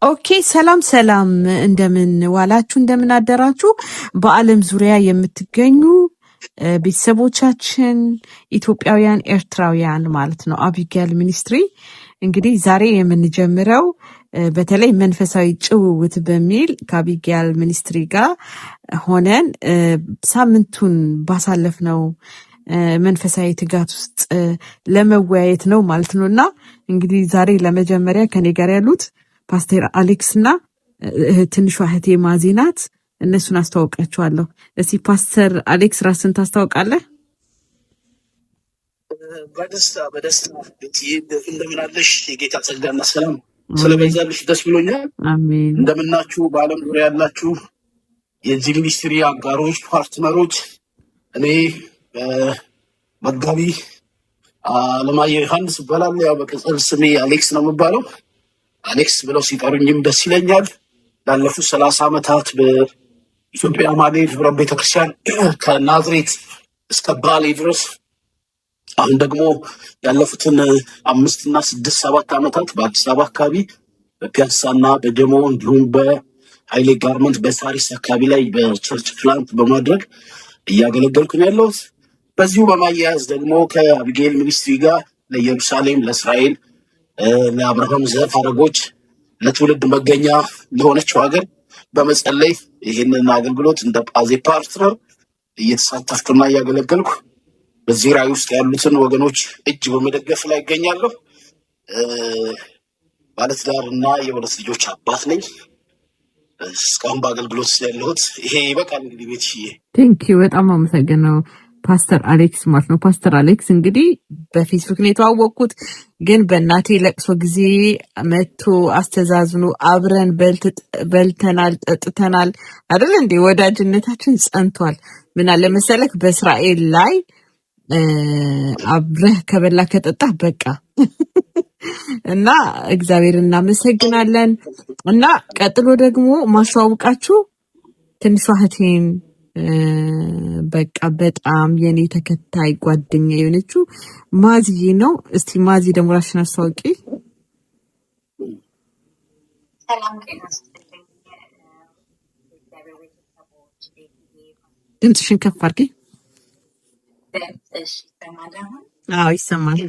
ኦኬ ሰላም ሰላም፣ እንደምን ዋላችሁ፣ እንደምን አደራችሁ። በዓለም ዙሪያ የምትገኙ ቤተሰቦቻችን ኢትዮጵያውያን፣ ኤርትራውያን ማለት ነው። አቢጊያል ሚኒስትሪ እንግዲህ ዛሬ የምንጀምረው በተለይ መንፈሳዊ ጭውውት በሚል ከአቢጊያል ሚኒስትሪ ጋር ሆነን ሳምንቱን ባሳለፍነው መንፈሳዊ ትጋት ውስጥ ለመወያየት ነው ማለት ነው። እና እንግዲህ ዛሬ ለመጀመሪያ ከኔ ጋር ያሉት ፓስተር አሌክስ እና ትንሿ እህቴ ማዚ ናት። እነሱን አስተዋውቃቸዋለሁ። እስቲ ፓስተር አሌክስ ራስን ታስተዋውቃለህ? በደስታ እንደምን አለሽ? የጌታ ጸጋና ሰላም ስለበዛልሽ ደስ ብሎኛል። አሜን። እንደምናችሁ በዓለም ዙሪያ ያላችሁ የዚህ ሚኒስትሪ አጋሮች፣ ፓርትነሮች፣ እኔ መጋቢ አለማየሁ ዮሐንስ እባላለሁ። ያው በቅጽል ስሜ አሌክስ ነው የምባለው። አሌክስ ብለው ሲጠሩኝም ደስ ይለኛል። ላለፉት 30 ዓመታት በኢትዮጵያ ማሌት ህብረት ቤተክርስቲያን ከናዝሬት እስከ ባሌ ድረስ፣ አሁን ደግሞ ያለፉትን 5 እና 6 7 ዓመታት በአዲስ አበባ አካባቢ በፒያሳና በደሞ እንዲሁም በኃይሌ ጋርመንት በሳሪስ አካባቢ ላይ በቸርች ፕላንት በማድረግ እያገለገልኩ ነው ያለሁት። በዚሁ በማያያዝ ደግሞ ከአቢጊያል ሚኒስትሪ ጋር ለኢየሩሳሌም፣ ለእስራኤል፣ ለአብርሃም ዘር ሐረጎች ለትውልድ መገኛ ለሆነችው ሀገር በመጸለይ ይህንን አገልግሎት እንደ ጳዜ ፓርትነር እየተሳተፍኩና እያገለገልኩ በዚህ ራዕይ ውስጥ ያሉትን ወገኖች እጅ በመደገፍ ላይ ይገኛለሁ። ባለትዳር እና የሁለት ልጆች አባት ነኝ። እስካሁን በአገልግሎት ያለሁት ይሄ ይበቃል። እንግዲህ ቤትዬ ቴንኪዩ፣ በጣም አመሰግነው ፓስተር አሌክስ ማለት ነው። ፓስተር አሌክስ እንግዲህ በፌስቡክ ነው የተዋወቅኩት፣ ግን በእናቴ ለቅሶ ጊዜ መጥቶ አስተዛዝኖ አብረን በልተናል፣ ጠጥተናል አይደል እንዴ? ወዳጅነታችን ጸንቷል። ምን አለ መሰለክ በእስራኤል ላይ አብረህ ከበላ ከጠጣህ በቃ እና እግዚአብሔር እናመሰግናለን። እና ቀጥሎ ደግሞ ማስተዋወቃችሁ ትንሿ እህቴን በቃ በጣም የኔ ተከታይ ጓደኛ የሆነችው ማዚዬ ነው። እስቲ ማዚ ደግሞ ራስሽን አስተዋውቂ። ድምፅሽን ከፍ አድርጊ። አዎ ይሰማል።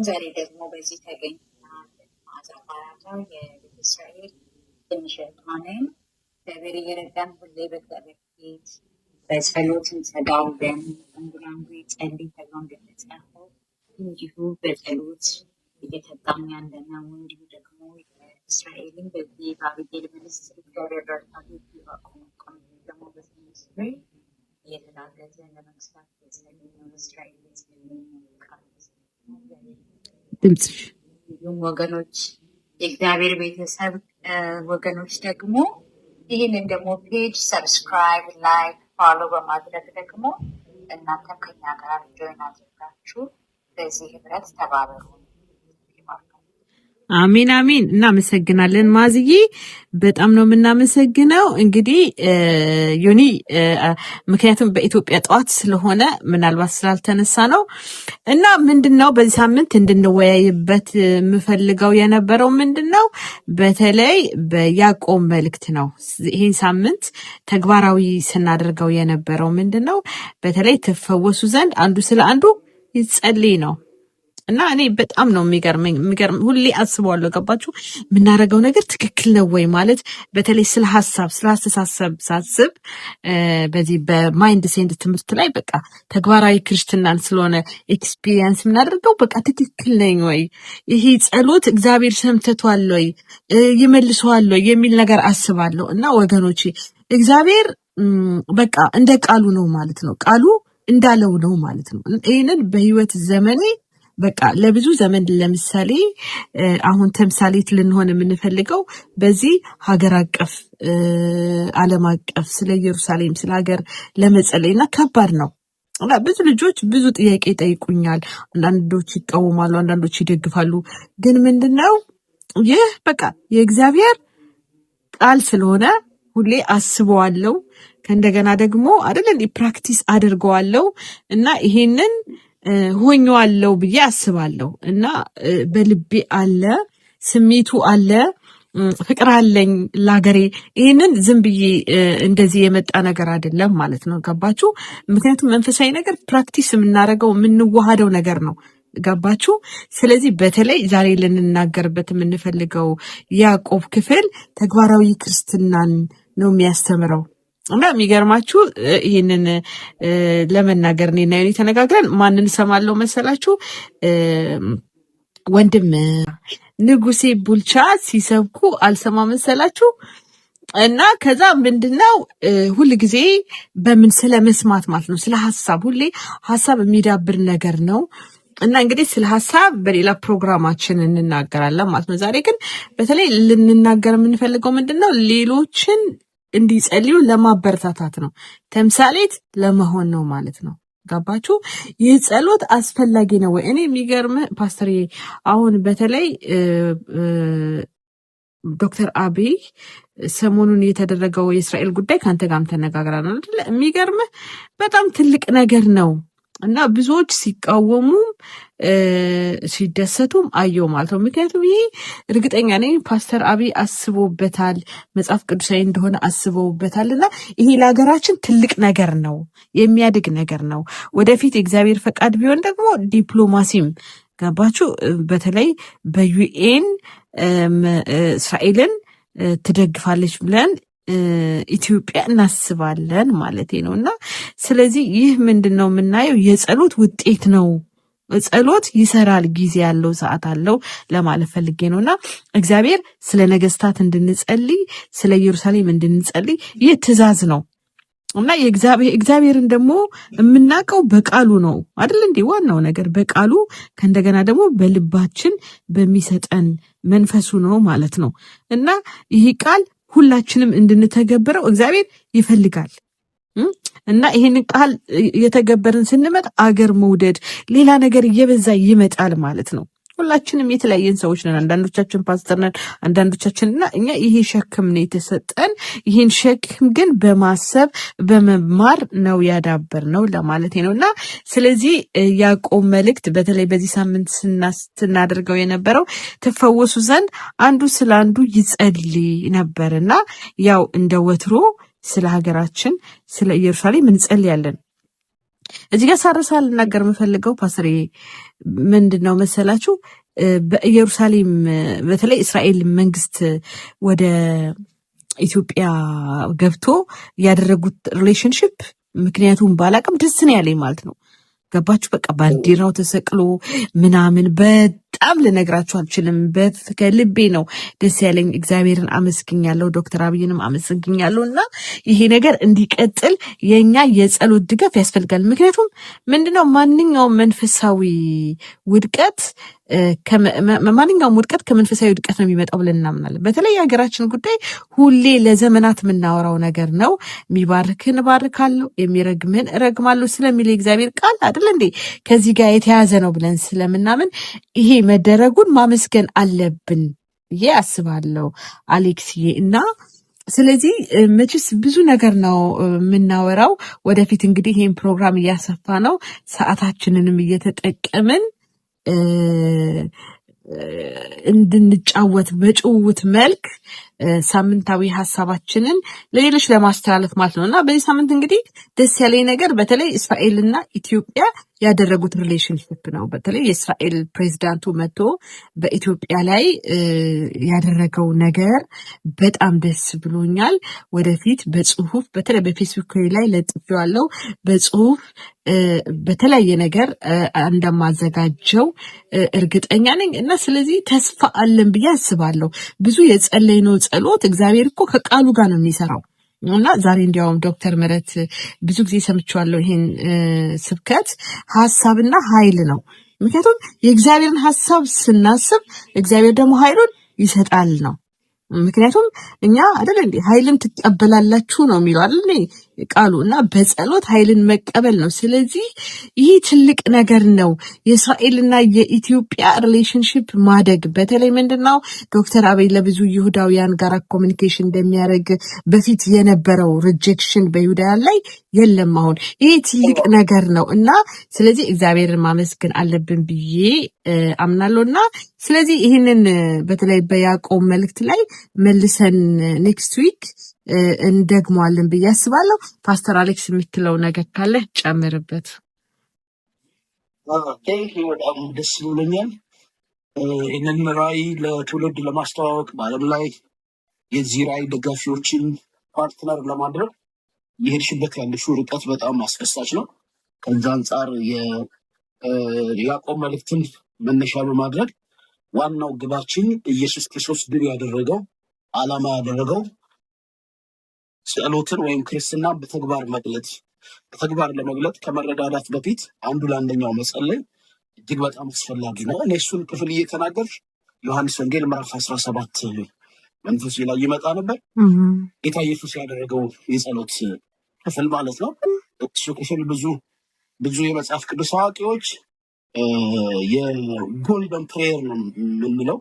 ዛሬ ደግሞ በዚህ ተገኝተናል። ማዛባራታው የእስራኤል ትንሽ እህቷን እግዚአብሔር እየረዳን ሁሌ በእግዚአብሔር ፊት በጸሎት እንሰጋለን። አንዱ ይጸልይ ተብሎ እንደተጻፈው እንዲሁ በጸሎት እየተጋኝ ያለነው። እንዲሁ ደግሞ እስራኤልን በዚህ በአቢጊያል ሚኒስትሪ እግዚአብሔር ረድቷት ቆም ደግሞ በዚህ ሚኒስትሪ እየተጋገዘ ለመንግስታት የጸልይ ነው። እስራኤል የጸልይ ነው። ድምፅሽ እንዲሁም ወገኖች የእግዚአብሔር ቤተሰብ ወገኖች ደግሞ ይህንን ደግሞ ፔጅ ሰብስክራይብ፣ ላይክ፣ ፎሎ በማድረግ ደግሞ እናንተም ከኛ ጋር ጆይን አድርጋችሁ በዚህ ህብረት ተባበሩ። አሜን አሜን። እናመሰግናለን ማዝዬ፣ በጣም ነው የምናመሰግነው። እንግዲህ ዮኒ ምክንያቱም በኢትዮጵያ ጠዋት ስለሆነ ምናልባት ስላልተነሳ ነው እና ምንድነው በዚህ ሳምንት እንድንወያይበት የምፈልገው የነበረው ምንድነው በተለይ በያዕቆብ መልእክት ነው። ይህን ሳምንት ተግባራዊ ስናደርገው የነበረው ምንድነው በተለይ ትፈወሱ ዘንድ አንዱ ስለ አንዱ ይጸልይ ነው። እና እኔ በጣም ነው የሚገርም ሁሌ አስበዋለሁ። ገባችሁ? የምናደርገው ነገር ትክክል ነው ወይ ማለት በተለይ ስለ ሀሳብ ስለ አስተሳሰብ ሳስብ በዚህ በማይንድ ሴንድ ትምህርት ላይ በቃ ተግባራዊ ክርስትናን ስለሆነ ኤክስፒሪየንስ የምናደርገው በቃ ትክክል ነኝ ወይ፣ ይሄ ጸሎት እግዚአብሔር ሰምተቷል ወይ፣ ይመልሰዋል ወይ የሚል ነገር አስባለሁ። እና ወገኖቼ እግዚአብሔር በቃ እንደ ቃሉ ነው ማለት ነው፣ ቃሉ እንዳለው ነው ማለት ነው። ይህንን በህይወት ዘመኔ በቃ ለብዙ ዘመን ለምሳሌ አሁን ተምሳሌት ልንሆን የምንፈልገው በዚህ ሀገር አቀፍ ዓለም አቀፍ ስለ ኢየሩሳሌም ስለ ሀገር ለመጸለይና ከባድ ነው። ብዙ ልጆች ብዙ ጥያቄ ይጠይቁኛል። አንዳንዶች ይቃወማሉ፣ አንዳንዶች ይደግፋሉ። ግን ምንድነው ይህ በቃ የእግዚአብሔር ቃል ስለሆነ ሁሌ አስበዋለሁ። ከእንደገና ደግሞ አይደል እንዴ ፕራክቲስ አድርገዋለሁ እና ይሄንን ሆኜዋለሁ ብዬ አስባለሁ እና በልቤ አለ። ስሜቱ አለ፣ ፍቅር አለኝ ለሀገሬ። ይህንን ዝም ብዬ እንደዚህ የመጣ ነገር አይደለም ማለት ነው። ገባችሁ? ምክንያቱም መንፈሳዊ ነገር ፕራክቲስ የምናደርገው የምንዋሃደው ነገር ነው። ገባችሁ? ስለዚህ በተለይ ዛሬ ልንናገርበት የምንፈልገው ያዕቆብ ክፍል ተግባራዊ ክርስትናን ነው የሚያስተምረው። እና የሚገርማችሁ ይህንን ለመናገር እኔና ዮኒ ተነጋግረን ማንን ሰማለው መሰላችሁ? ወንድም ንጉሴ ቡልቻ ሲሰብኩ አልሰማ መሰላችሁ? እና ከዛ ምንድነው ሁል ጊዜ በምን ስለ መስማት ማለት ነው፣ ስለ ሀሳብ፣ ሁሌ ሀሳብ የሚዳብር ነገር ነው። እና እንግዲህ ስለ ሀሳብ በሌላ ፕሮግራማችን እንናገራለን ማለት ነው። ዛሬ ግን በተለይ ልንናገር የምንፈልገው ምንድነው ሌሎችን እንዲጸልዩ ለማበረታታት ነው፣ ተምሳሌት ለመሆን ነው ማለት ነው። ገባችሁ? ይህ ጸሎት አስፈላጊ ነው ወይ? እኔ የሚገርም ፓስተር አሁን በተለይ ዶክተር አብይ ሰሞኑን የተደረገው የእስራኤል ጉዳይ ከአንተ ጋርም ተነጋግረናል አይደል? የሚገርምህ በጣም ትልቅ ነገር ነው እና ብዙዎች ሲቃወሙም ሲደሰቱም አየው ማለት ነው። ምክንያቱም ይሄ እርግጠኛ ነኝ ፓስተር አብይ አስቦበታል፣ መጽሐፍ ቅዱሳዊ እንደሆነ አስበውበታል። እና ይሄ ለሀገራችን ትልቅ ነገር ነው፣ የሚያድግ ነገር ነው። ወደፊት የእግዚአብሔር ፈቃድ ቢሆን ደግሞ ዲፕሎማሲም ገባችሁ፣ በተለይ በዩኤን እስራኤልን ትደግፋለች ብለን ኢትዮጵያ እናስባለን ማለት ነው። እና ስለዚህ ይህ ምንድን ነው የምናየው? የጸሎት ውጤት ነው። ጸሎት ይሰራል፣ ጊዜ ያለው ሰዓት አለው ለማለት ፈልጌ ነው። እና እግዚአብሔር ስለ ነገስታት እንድንጸልይ፣ ስለ ኢየሩሳሌም እንድንጸልይ ይህ ትእዛዝ ነው። እና እግዚአብሔርን ደግሞ የምናውቀው በቃሉ ነው አይደል እንዴ? ዋናው ነገር በቃሉ ከእንደገና ደግሞ በልባችን በሚሰጠን መንፈሱ ነው ማለት ነው። እና ይህ ቃል ሁላችንም እንድንተገብረው እግዚአብሔር ይፈልጋል። እና ይሄን ቃል የተገበርን ስንመጣ አገር መውደድ፣ ሌላ ነገር እየበዛ ይመጣል ማለት ነው። ሁላችንም የተለያየን ሰዎች ነን። አንዳንዶቻችን ፓስተር ነን፣ አንዳንዶቻችን እና እኛ ይሄ ሸክም ነው የተሰጠን። ይሄን ሸክም ግን በማሰብ በመማር ነው ያዳበር ነው ለማለት ነው። እና ስለዚህ ያዕቆብ መልእክት በተለይ በዚህ ሳምንት ስናደርገው የነበረው ትፈወሱ ዘንድ አንዱ ስለ አንዱ ይጸልይ ነበር። እና ያው እንደ ወትሮ ስለ ሀገራችን ስለ ኢየሩሳሌም እንጸልያለን። እዚህ ጋር ሳረሳ ልናገር የምፈልገው ፓስተር ምንድን ነው መሰላችሁ? በኢየሩሳሌም በተለይ እስራኤል መንግስት ወደ ኢትዮጵያ ገብቶ ያደረጉት ሪሌሽንሽፕ ምክንያቱም ባላቅም ደስ ነው ያለኝ ማለት ነው። ገባችሁ? በቃ ባንዲራው ተሰቅሎ ምናምን በጣም ልነግራችሁ አልችልም። ከልቤ ነው ደስ ያለኝ። እግዚአብሔርን አመስግኛለሁ፣ ዶክተር አብይንም አመስግኛለሁ። እና ይሄ ነገር እንዲቀጥል የኛ የጸሎት ድጋፍ ያስፈልጋል። ምክንያቱም ምንድነው ማንኛውም መንፈሳዊ ውድቀት ከመንፈሳዊ ውድቀት ነው የሚመጣው ብለን እናምናለን። በተለይ የሀገራችን ጉዳይ ሁሌ ለዘመናት የምናወራው ነገር ነው። የሚባርክን እባርካለሁ፣ የሚረግምን እረግማለሁ ስለሚል የእግዚአብሔር ቃል አይደል እንዴ? ከዚህ ጋር የተያዘ ነው ብለን ስለምናምን ይሄ መደረጉን ማመስገን አለብን ብዬ አስባለሁ አሌክስዬ። እና ስለዚህ መቼስ ብዙ ነገር ነው የምናወራው። ወደፊት እንግዲህ ይህን ፕሮግራም እያሰፋ ነው፣ ሰዓታችንንም እየተጠቀምን እንድንጫወት በጭውውት መልክ ሳምንታዊ ሀሳባችንን ለሌሎች ለማስተላለፍ ማለት ነው። እና በዚህ ሳምንት እንግዲህ ደስ ያለኝ ነገር በተለይ እስራኤልና ኢትዮጵያ ያደረጉት ሪሌሽንሽፕ ነው። በተለይ የእስራኤል ፕሬዚዳንቱ መጥቶ በኢትዮጵያ ላይ ያደረገው ነገር በጣም ደስ ብሎኛል። ወደፊት በጽሁፍ በተለይ በፌስቡክ ላይ ለጥፌዋለሁ፣ በጽሁፍ በተለያየ ነገር እንደማዘጋጀው እርግጠኛ ነኝ። እና ስለዚህ ተስፋ አለን ብዬ አስባለሁ። ብዙ የጸለይነው ጸሎት እግዚአብሔር እኮ ከቃሉ ጋር ነው የሚሰራው። እና ዛሬ እንዲያውም ዶክተር ምህረት ብዙ ጊዜ ሰምቼዋለሁ ይሄን ስብከት፣ ሀሳብና ኃይል ነው። ምክንያቱም የእግዚአብሔርን ሀሳብ ስናስብ እግዚአብሔር ደግሞ ኃይሉን ይሰጣል ነው። ምክንያቱም እኛ አይደል እንዴ ኃይልን ትቀበላላችሁ ነው የሚለው አይደል ቃሉ። እና በጸሎት ኃይልን መቀበል ነው። ስለዚህ ይህ ትልቅ ነገር ነው። የእስራኤልና የኢትዮጵያ ሪሌሽንሽፕ ማደግ በተለይ ምንድነው ዶክተር አብይ ለብዙ ይሁዳውያን ጋር ኮሚኒኬሽን እንደሚያደርግ በፊት የነበረው ሪጀክሽን በይሁዳውያን ላይ የለም። አሁን ይሄ ትልቅ ነገር ነው እና ስለዚህ እግዚአብሔርን ማመስገን አለብን ብዬ አምናለሁ። እና ስለዚህ ይህንን በተለይ በያዕቆብ መልእክት ላይ መልሰን ኔክስት ዊክ እንደግመዋለን ብዬ አስባለሁ። ፓስተር አሌክስ የምትለው ነገር ካለ ጨምርበት። በጣም ደስ ብሎኛል። ይህንን ራዕይ ለትውልድ ለማስተዋወቅ በዓለም ላይ የዚህ ራዕይ ደጋፊዎችን ፓርትነር ለማድረግ የሄድሽበት ያለሽው ርቀት በጣም አስደሳች ነው። ከዛ አንጻር የያዕቆብ መልእክትን መነሻ በማድረግ ዋናው ግባችን ኢየሱስ ክርስቶስ ድል ያደረገው ዓላማ ያደረገው ጸሎትን ወይም ክርስትና በተግባር ለመግለጥ ከመረዳዳት በፊት አንዱ ለአንደኛው መጸለይ እጅግ በጣም አስፈላጊ ነው። እኔ እሱን ክፍል እየተናገርሽ ዮሐንስ ወንጌል ምዕራፍ 17 መንፈስ ላይ ይመጣ ነበር። ጌታ ኢየሱስ ያደረገው የጸሎት ክፍል ማለት ነው። እሱ ክፍል ብዙ የመጽሐፍ ቅዱስ አዋቂዎች የጎልደን ፕሬየር ነው የምንለው፣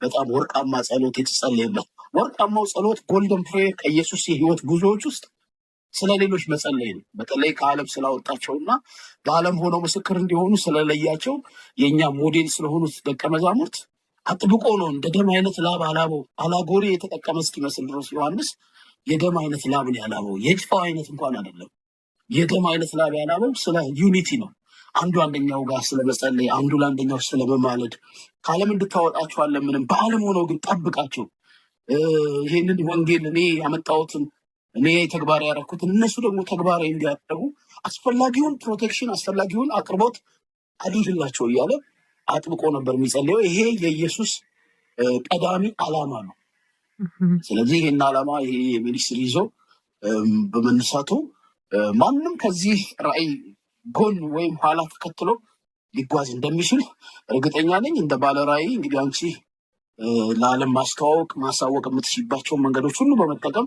በጣም ወርቃማ ጸሎት የተጸለየበት። ወርቃማው ጸሎት ጎልደን ፕሬየር ከኢየሱስ የህይወት ጉዞዎች ውስጥ ስለ ሌሎች መጸለይ ነው። በተለይ ከዓለም ስላወጣቸውና በዓለም ሆነው ምስክር እንዲሆኑ ስለለያቸው የእኛ ሞዴል ስለሆኑት ደቀ መዛሙርት አጥብቆ ነው እንደ ደም አይነት ላብ አላበው። አላጎሪ የተጠቀመ እስኪመስል ድረስ ዮሐንስ የደም አይነት ላብን ያላበው፣ የጭፋው አይነት እንኳን አይደለም። የደም አይነት ላብ ያላበው ስለ ዩኒቲ ነው። አንዱ አንደኛው ጋር ስለመጸለይ፣ አንዱ ለአንደኛው ስለመማለድ ከዓለም እንድታወጣቸዋለን ምንም በዓለም ሆነው ግን ጠብቃቸው። ይህንን ወንጌል እኔ ያመጣሁትን እኔ ተግባር ያደረኩትን እነሱ ደግሞ ተግባራዊ እንዲያደርጉ አስፈላጊውን ፕሮቴክሽን አስፈላጊውን አቅርቦት አድርግላቸው እያለ አጥብቆ ነበር የሚጸልየው። ይሄ የኢየሱስ ቀዳሚ ዓላማ ነው። ስለዚህ ይህን ዓላማ ይሄ የሚኒስትሪ ይዞ በመነሳቱ ማንም ከዚህ ራዕይ ጎን ወይም ኋላ ተከትሎ ሊጓዝ እንደሚችል እርግጠኛ ነኝ። እንደ ባለ ራዕይ እንግዲህ አንቺ ለዓለም ማሳወቅ የምትችይባቸውን መንገዶች ሁሉ በመጠቀም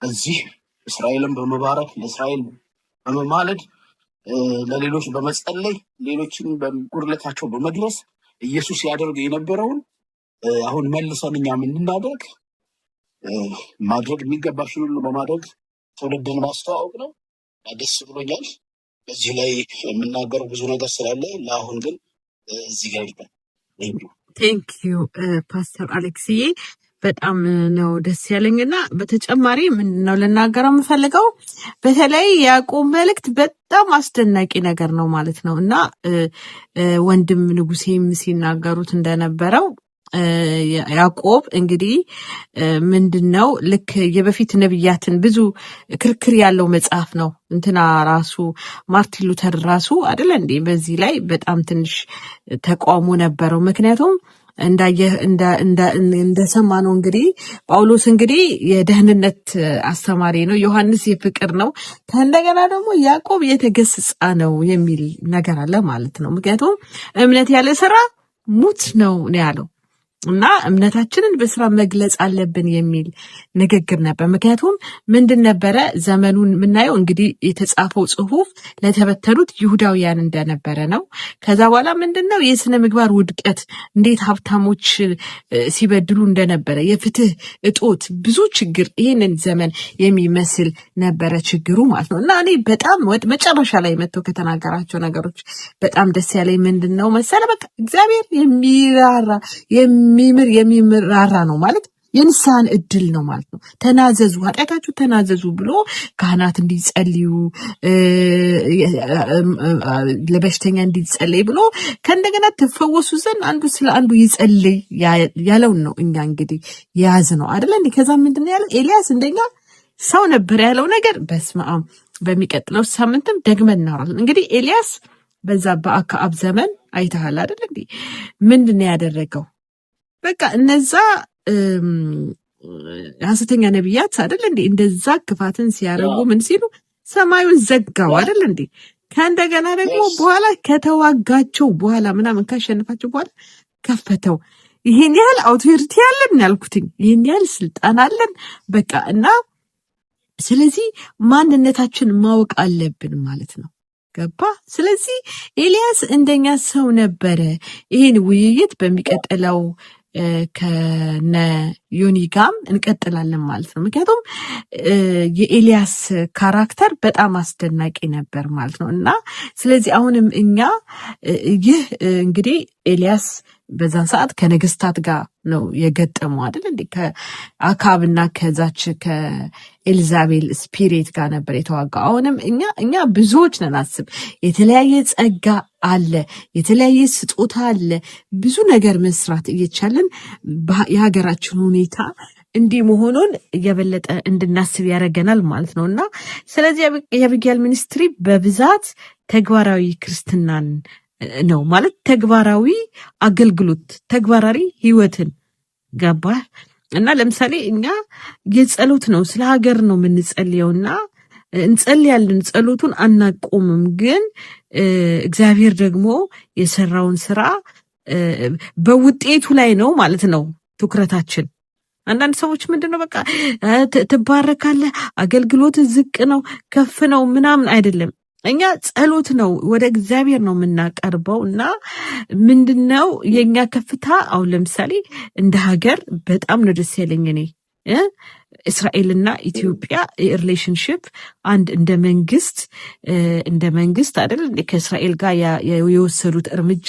እዚህ እስራኤልን በመባረክ ለእስራኤል በመማለድ ለሌሎች በመጸለይ ሌሎችን በጉድለታቸው በመድረስ ኢየሱስ ያደርግ የነበረውን አሁን መልሰን እኛም እንድናደርግ ማድረግ የሚገባሽን ሁሉ በማድረግ ትውልድን ማስተዋወቅ ነው። ደስ ብሎኛል። በዚህ ላይ የምናገረው ብዙ ነገር ስላለ ለአሁን ግን እዚህ ጋር ይባል። ቴንክ ዩ ፓስተር አሌክስዬ፣ በጣም ነው ደስ ያለኝና በተጨማሪ ምንድነው ልናገረው የምፈልገው በተለይ ያዕቆብ መልእክት በጣም አስደናቂ ነገር ነው ማለት ነው እና ወንድም ንጉሴም ሲናገሩት እንደነበረው ያዕቆብ እንግዲህ ምንድነው ልክ የበፊት ነቢያትን ብዙ ክርክር ያለው መጽሐፍ ነው። እንትና ራሱ ማርቲን ሉተር ራሱ አይደለ እንዴ በዚህ ላይ በጣም ትንሽ ተቃውሞ ነበረው። ምክንያቱም እንደሰማነው እንግዲህ ጳውሎስ እንግዲህ የደህንነት አስተማሪ ነው፣ ዮሐንስ የፍቅር ነው፣ ከእንደገና ደግሞ ያዕቆብ የተገሰጸ ነው የሚል ነገር አለ ማለት ነው። ምክንያቱም እምነት ያለ ስራ ሙት ነው ያለው እና እምነታችንን በስራ መግለጽ አለብን የሚል ንግግር ነበር። ምክንያቱም ምንድን ነበረ ዘመኑን የምናየው እንግዲህ የተጻፈው ጽሁፍ ለተበተኑት ይሁዳውያን እንደነበረ ነው። ከዛ በኋላ ምንድነው የስነ ምግባር ውድቀት፣ እንዴት ሀብታሞች ሲበድሉ እንደነበረ፣ የፍትህ እጦት፣ ብዙ ችግር ይህንን ዘመን የሚመስል ነበረ ችግሩ ማለት ነው። እና እኔ በጣም መጨረሻ ላይ መጥቶ ከተናገራቸው ነገሮች በጣም ደስ ያለኝ ምንድን ነው መሰለ በቃ እግዚአብሔር የሚራራ ነው ማለት የንስሐን እድል ነው ማለት ነው። ተናዘዙ፣ ኃጢአታችሁ ተናዘዙ ብሎ ካህናት እንዲጸልዩ ለበሽተኛ እንዲጸልይ ብሎ ከእንደገና ተፈወሱ ዘንድ አንዱ ስለ አንዱ ይጸልይ ያለውን ነው እኛ እንግዲህ የያዝ ነው አይደለ እንዴ? ከዛ ምንድነው ያለው ኤልያስ እንደኛ ሰው ነበር ያለው ነገር በስመ አብ። በሚቀጥለው ሳምንትም ደግመን እናወራለን። እንግዲህ ኤልያስ በዛ በአክዓብ ዘመን አይተሃል አይደል እንዴ? ምንድነው ያደረገው? በቃ እነዛ ሐሰተኛ ነቢያት አይደል እንዴ እንደዛ ክፋትን ሲያረጉ ምን ሲሉ ሰማዩን ዘጋው አይደል እንዴ? ከእንደገና ደግሞ በኋላ ከተዋጋቸው በኋላ ምናምን ካሸነፋቸው በኋላ ከፈተው። ይሄን ያህል አውቶሪቲ ያለን ያልኩትኝ ይሄን ያህል ስልጣን አለን በቃ። እና ስለዚህ ማንነታችን ማወቅ አለብን ማለት ነው። ገባ? ስለዚህ ኤልያስ እንደኛ ሰው ነበረ። ይህን ውይይት በሚቀጥለው ከነ ዮኒ ጋም እንቀጥላለን ማለት ነው። ምክንያቱም የኤልያስ ካራክተር በጣም አስደናቂ ነበር ማለት ነው እና ስለዚህ አሁንም እኛ ይህ እንግዲህ ኤልያስ በዛን ሰዓት ከነገስታት ጋር ነው የገጠመው አይደል እንዴ? ከአካብና ከዛች ከኤልዛቤል ስፒሪት ጋር ነበር የተዋጋው። አሁንም እኛ ብዙዎች ነን። አስብ፣ የተለያየ ጸጋ አለ፣ የተለያየ ስጦታ አለ። ብዙ ነገር መስራት እየቻለን የሀገራችን ሁኔታ እንዲህ መሆኑን እየበለጠ እንድናስብ ያደርገናል ማለት ነው እና ስለዚህ የአቢጊያል ሚኒስትሪ በብዛት ተግባራዊ ክርስትናን ነው ማለት ተግባራዊ አገልግሎት፣ ተግባራዊ ህይወትን ገባ እና ለምሳሌ እኛ የጸሎት ነው ስለ ሀገር ነው የምንጸልየውና እንጸልያለን፣ ጸሎቱን አናቆምም። ግን እግዚአብሔር ደግሞ የሰራውን ስራ በውጤቱ ላይ ነው ማለት ነው ትኩረታችን። አንዳንድ ሰዎች ምንድነው በቃ ትባረካለህ፣ አገልግሎት ዝቅ ነው ከፍ ነው ምናምን አይደለም። እኛ ጸሎት ነው ወደ እግዚአብሔር ነው የምናቀርበው እና ምንድነው የኛ ከፍታ። አሁን ለምሳሌ እንደ ሀገር በጣም ነው ደስ ያለኝ እኔ እስራኤልና ኢትዮጵያ ሪሌሽንሽፕ አንድ እንደ መንግስት አይደል ከእስራኤል ጋር የወሰዱት እርምጃ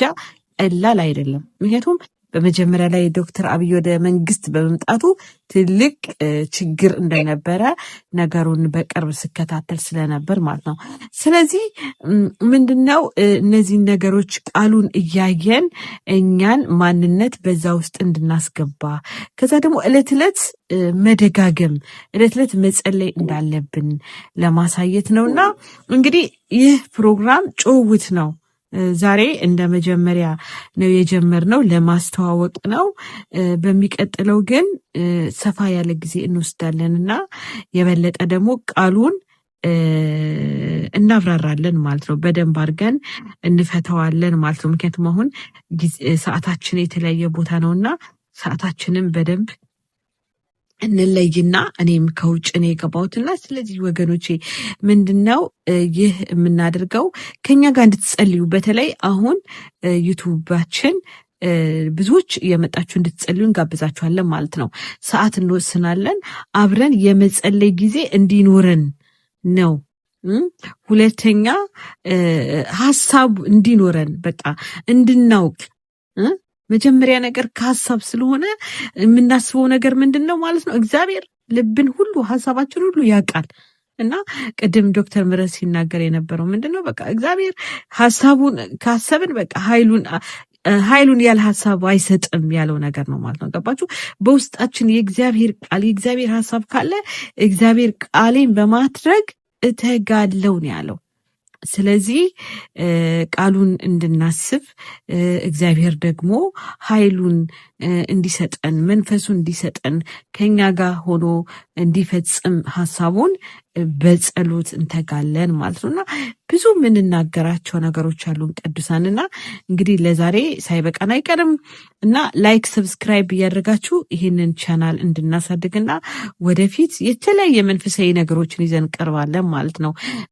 ቀላል አይደለም። ምክንያቱም በመጀመሪያ ላይ ዶክተር አብይ ወደ መንግስት በመምጣቱ ትልቅ ችግር እንደነበረ ነገሩን በቅርብ ስከታተል ስለነበር ማለት ነው። ስለዚህ ምንድነው እነዚህን ነገሮች ቃሉን እያየን እኛን ማንነት በዛ ውስጥ እንድናስገባ ከዛ ደግሞ እለት እለት መደጋገም እለት እለት መጸለይ እንዳለብን ለማሳየት ነውና እንግዲህ ይህ ፕሮግራም ጭውውት ነው። ዛሬ እንደ መጀመሪያ ነው የጀመርነው፣ ለማስተዋወቅ ነው። በሚቀጥለው ግን ሰፋ ያለ ጊዜ እንወስዳለንና የበለጠ ደግሞ ቃሉን እናብራራለን ማለት ነው። በደንብ አድርገን እንፈተዋለን ማለት ነው። ምክንያቱም አሁን ሰዓታችን የተለያየ ቦታ ነውና ሰዓታችንን በደንብ እንለይና እኔም ከውጭ ነው የገባሁትና ስለዚህ ወገኖቼ ምንድነው ይህ የምናደርገው ከኛ ጋር እንድትጸልዩ በተለይ አሁን ዩቲዩባችን ብዙዎች የመጣችሁ እንድትጸልዩ እንጋብዛችኋለን ማለት ነው። ሰዓት እንወስናለን፣ አብረን የመጸለይ ጊዜ እንዲኖረን ነው። ሁለተኛ ሀሳብ እንዲኖረን በቃ እንድናውቅ መጀመሪያ ነገር ከሀሳብ ስለሆነ የምናስበው ነገር ምንድን ነው ማለት ነው። እግዚአብሔር ልብን ሁሉ ሀሳባችን ሁሉ ያውቃል እና ቅድም ዶክተር ምህረት ሲናገር የነበረው ምንድን ነው በቃ እግዚአብሔር ሀሳቡን ካሰብን በቃ ኃይሉን ያለ ሀሳቡ አይሰጥም ያለው ነገር ነው ማለት ነው። ገባችሁ? በውስጣችን የእግዚአብሔር ቃል የእግዚአብሔር ሀሳብ ካለ እግዚአብሔር ቃሌን በማድረግ እተጋለው ነው ያለው። ስለዚህ ቃሉን እንድናስብ እግዚአብሔር ደግሞ ኃይሉን እንዲሰጠን መንፈሱን እንዲሰጠን ከኛ ጋር ሆኖ እንዲፈጽም ሀሳቡን በጸሎት እንተጋለን ማለት ነውና ብዙ የምንናገራቸው ነገሮች አሉን ቅዱሳንና እንግዲህ ለዛሬ ሳይበቃን አይቀርም እና ላይክ ሰብስክራይብ እያደረጋችሁ ይህንን ቻናል እንድናሳድግና ወደፊት የተለያየ መንፈሳዊ ነገሮችን ይዘን ቀርባለን ማለት ነው።